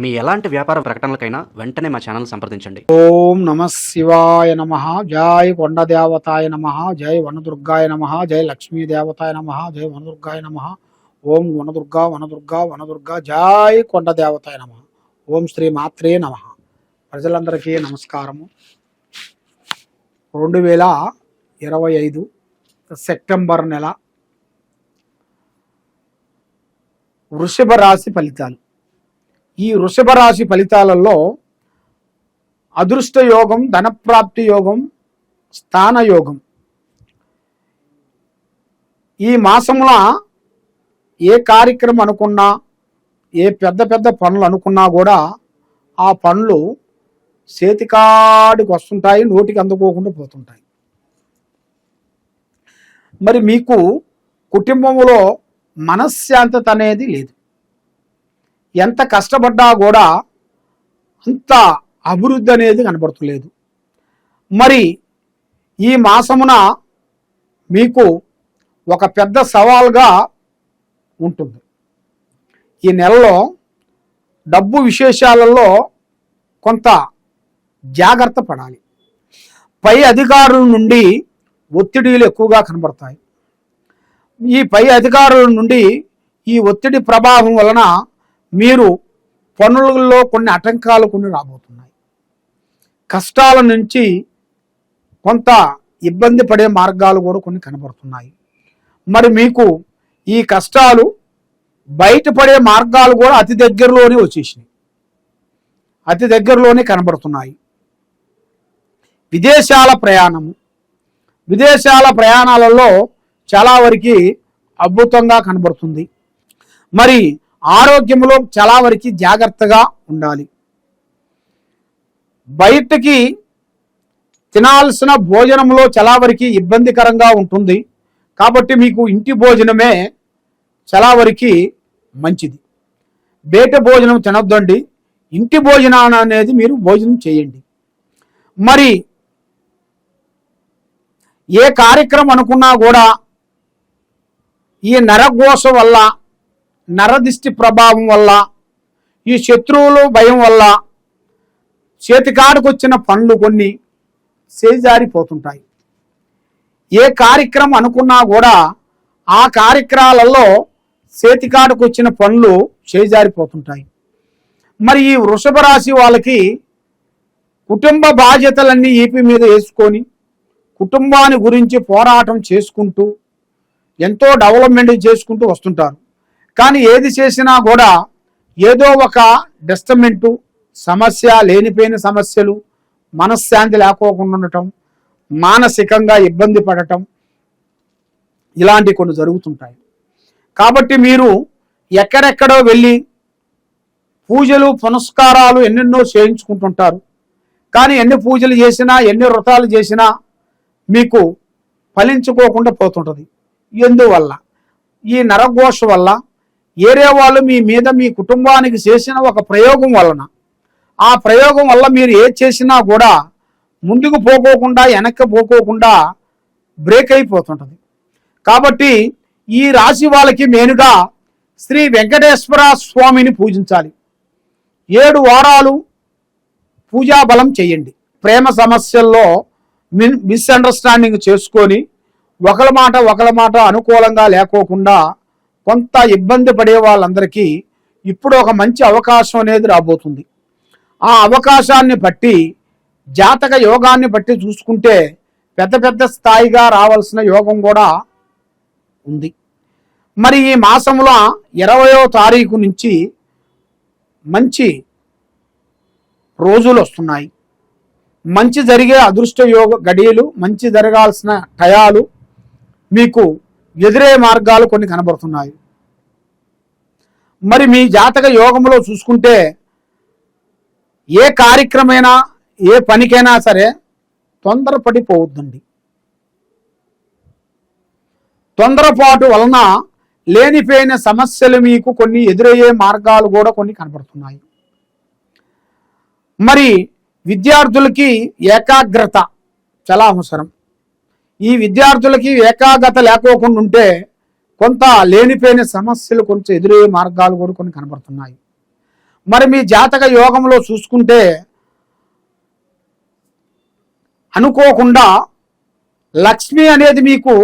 మీ ఎలాంటి వ్యాపార ప్రకటనలకైనా వెంటనే మా ఛానల్ సంప్రదించండి. ఓం నమ శివాయ నమ. జై కొండ దేవతాయ నమ. జై వనదుర్గాయ నమ. జై లక్ష్మీ దేవతాయ నమ. జై వనదుర్గాయ నమ. ఓం వనదుర్గా వనదుర్గా వనదుర్గా. జై కొండ దేవతాయ నమ. ఓం శ్రీ మాత్రే నమ. ప్రజలందరికీ నమస్కారము. 2025 సెప్టెంబర్ నెల వృషభ రాశి ఫలితాలు. ఈ వృషభ రాశి ఫలితాలలో అదృష్ట యోగం, ధనప్రాప్తి యోగం, స్థాన యోగం. ఈ మాసంలో ఏ కార్యక్రమం అనుకున్నా, ఏ పెద్ద పెద్ద పనులు అనుకున్నా కూడా ఆ పనులు చేతికాడికి వస్తుంటాయి, నోటికి అందుకోకుండా పోతుంటాయి. మరి మీకు కుటుంబంలో మనశ్శాంతత అనేది లేదు. ఎంత కష్టపడ్డా కూడా అంత అభివృద్ధి అనేది కనబడతలేదు. మరి ఈ మాసమున మీకు ఒక పెద్ద సవాల్గా ఉంటుంది. ఈ నెలలో డబ్బు విశేషాలలో కొంత జాగ్రత్త పడాలి. పై అధికారుల నుండి ఒత్తిడిలు ఎక్కువగా కనబడతాయి. ఈ పై అధికారుల నుండి ఈ ఒత్తిడి ప్రభావం వలన మీరు పనులలో కొన్ని ఆటంకాలు రాబోతున్నాయి. కష్టాల నుంచి కొంత ఇబ్బంది పడే మార్గాలు కూడా కొన్ని కనబడుతున్నాయి. మరి మీకు ఈ కష్టాలు బయటపడే మార్గాలు కూడా అతి దగ్గరలోనే వచ్చేసినాయి, అతి దగ్గరలోనే కనబడుతున్నాయి. విదేశాల ప్రయాణాలలో చాలా వరకు అద్భుతంగా కనబడుతుంది. మరి ఆరోగ్యంలో చాలా వరకు జాగ్రత్తగా ఉండాలి. బయటికి తినాల్సిన భోజనంలో చాలా వరకు ఇబ్బందికరంగా ఉంటుంది. కాబట్టి మీకు ఇంటి భోజనమే చాలా వరకు మంచిది. బయట భోజనం తినొద్దండి. ఇంటి భోజనం అనేది మీరు భోజనం చేయండి. మరి ఏ కార్యక్రమం అనుకున్నా కూడా ఈ నరఘోష వల్ల, నరదిష్టి ప్రభావం వల్ల, ఈ శత్రువులు భయం వల్ల చేతికాడికి వచ్చిన పనులు కొన్ని చేజారిపోతుంటాయి. ఏ కార్యక్రమం అనుకున్నా కూడా ఆ కార్యక్రమాలలో చేతికాడికి వచ్చిన పనులు చేజారిపోతుంటాయి. మరి ఈ వృషభ రాశి వాళ్ళకి కుటుంబ బాధ్యతలన్నీ ఈపి మీద వేసుకొని కుటుంబాన్ని గురించి పోరాటం చేసుకుంటూ ఎంతో డెవలప్మెంట్ చేసుకుంటూ వస్తుంటారు. కానీ ఏది చేసినా కూడా ఏదో ఒక డిస్టర్బెంటు సమస్య, లేనిపోయిన సమస్యలు, మనశ్శాంతి లేకోకుండా ఉండటం, మానసికంగా ఇబ్బంది పడటం, ఇలాంటి కొన్ని జరుగుతుంటాయి. కాబట్టి మీరు ఎక్కడెక్కడో వెళ్ళి పూజలు పునస్కారాలు ఎన్నెన్నో చేయించుకుంటుంటారు. కానీ ఎన్ని పూజలు చేసినా, ఎన్ని వ్రతాలు చేసినా మీకు ఫలించుకోకుండా పోతుంటుంది. ఎందువల్ల? ఈ నరఘోష వల్ల, ఏరే వాళ్ళు మీ మీద, మీ కుటుంబానికి చేసిన ఒక ప్రయోగం వలన, ఆ ప్రయోగం వల్ల మీరు ఏది చేసినా కూడా ముందుకు పోకోకుండా, వెనక్కి పోకోకుండా బ్రేక్ అయిపోతుంటుంది. కాబట్టి ఈ రాశి వాళ్ళకి మెయిన్గా శ్రీ వెంకటేశ్వర స్వామిని పూజించాలి. 7 వారాలు పూజా బలం చేయండి. ప్రేమ సమస్యల్లో మిస్అండర్స్టాండింగ్ చేసుకొని ఒకరి మాట అనుకూలంగా లేకోకుండా కొంత ఇబ్బంది పడే వాళ్ళందరికీ ఇప్పుడు ఒక మంచి అవకాశం అనేది రాబోతుంది. ఆ అవకాశాన్ని బట్టి, జాతక యోగాన్ని బట్టి చూసుకుంటే పెద్ద పెద్ద స్థాయిగా రావాల్సిన యోగం కూడా ఉంది. మరి ఈ మాసంలో 20వ తారీఖు నుంచి మంచి రోజులు వస్తున్నాయి. మంచి జరిగే అదృష్ట యోగ గడియలు, మంచి జరగాల్సిన టయాలు మీకు ఎదురే మార్గాలు కొన్ని కనబడుతున్నాయి. మరి మీ జాతక యోగంలో చూసుకుంటే ఏ కార్యక్రమైనా, ఏ పనికైనా సరే తొందరపడిపోవద్దండి. తొందరపాటు వలన లేనిపోయిన సమస్యలు మీకు కొన్ని ఎదురయ్యే మార్గాలు కూడా కొన్ని కనబడుతున్నాయి. మరి విద్యార్థులకి ఏకాగ్రత చాలా అవసరం. ఈ విద్యార్థులకి ఏకాగ్రత లేకోకుండా ఉంటే కొంత లేనిపోయిన సమస్యలు కొంచెం ఎదురయ్యే మార్గాలు కూడా కొన్ని కనబడుతున్నాయి. మరి మీ జాతక యోగంలో చూసుకుంటే అనుకోకుండా లక్ష్మి అనేది మీకు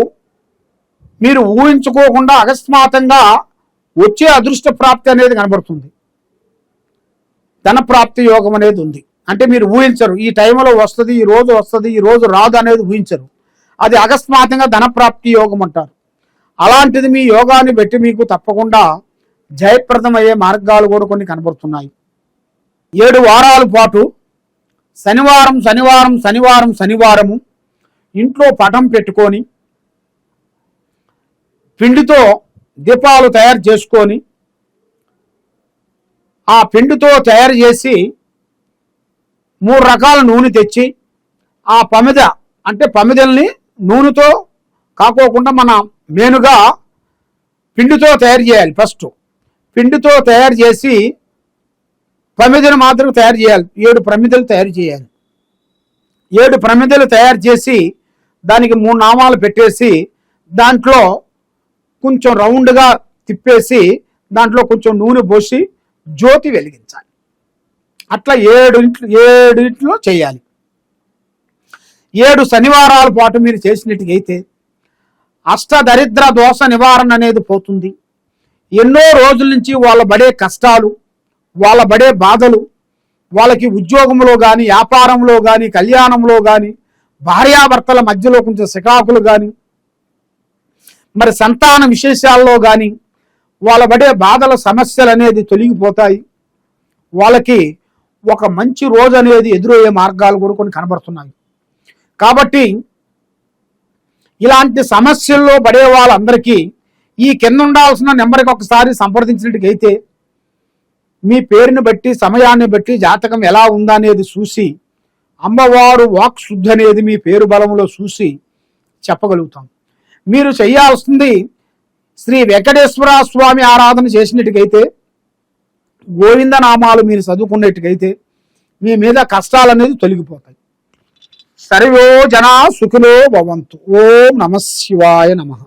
మీరు ఊహించుకోకుండా అకస్మాత్తుగా వచ్చే అదృష్ట ప్రాప్తి అనేది కనబడుతుంది. ధన ప్రాప్తి యోగం అనేది ఉంది. అంటే మీరు ఊహించరు ఈ టైంలో వస్తుంది, ఈ రోజు వస్తుంది, ఈ రోజు రాదు అనేది ఊహించరు. అది అకస్మాత్తుగా ధన ప్రాప్తి యోగం అంటారు. అలాంటిది మీ యోగాన్ని బట్టి మీకు తప్పకుండా జయప్రదమయ్యే మార్గాలు కూడా కొన్ని కనబడుతున్నాయి. 7 వారాల పాటు శనివారము ఇంట్లో పటం పెట్టుకొని పిండితో దీపాలు తయారు చేసుకొని ఆ పిండితో తయారు చేసి 3 రకాల నూనె తెచ్చి ఆ ప్రమిదల్ని నూనెతో కాకోకుండా మన మేనుగా పిండితో తయారు చేయాలి. ఫస్ట్ పిండితో తయారు చేసి ప్రమిదలు మాత్రం తయారు చేయాలి. 7 ప్రమిదలు తయారు చేయాలి. 7 ప్రమిదలు తయారు చేసి దానికి 3 నామాలు పెట్టేసి దాంట్లో కొంచెం రౌండ్గా తిప్పేసి దాంట్లో కొంచెం నూనె పోసి జ్యోతి వెలిగించాలి. అట్లా 7 ఇంట్లో చేయాలి. 7 శనివారాల పాటు మీరు చేసినట్టుగైతే అష్టదరిద్ర దోష నివారణ అనేది పోతుంది. ఎన్నో రోజుల నుంచి వాళ్ళ పడే కష్టాలు, వాళ్ళ పడే బాధలు, వాళ్ళకి ఉద్యోగంలో కానీ, వ్యాపారంలో కానీ, కళ్యాణంలో కానీ, భార్యాభర్తల మధ్యలో కొంచెం సికాకులు కానీ, మరి సంతాన విశేషాల్లో కానీ వాళ్ళ పడే బాధల సమస్యలు అనేది తొలగిపోతాయి. వాళ్ళకి ఒక మంచి రోజు అనేది ఎదురయ్యే మార్గాలు కూడా కొన్ని కనబడుతున్నాయి. కాబట్టి ఇలాంటి సమస్యల్లో పడే వాళ్ళందరికీ ఈ కింద ఉండాల్సిన నెంబర్కి ఒకసారి సంప్రదించినట్టుగైతే మీ పేరుని బట్టి, సమయాన్ని బట్టి జాతకం ఎలా ఉందనేది చూసి అమ్మవారు వాక్ శుద్ధి అనేది మీ పేరు బలంలో చూసి చెప్పగలుగుతాం. మీరు చేయాల్సింది శ్రీ వెంకటేశ్వర స్వామి ఆరాధన చేసినట్టుగైతే, గోవిందనామాలు మీరు చదువుకున్నట్టుగైతే మీ మీద కష్టాలు అనేది తొలగిపోతాయి. సర్వో జనా సుఖినో భవంతు. ఓం నమః శివాయ నమః.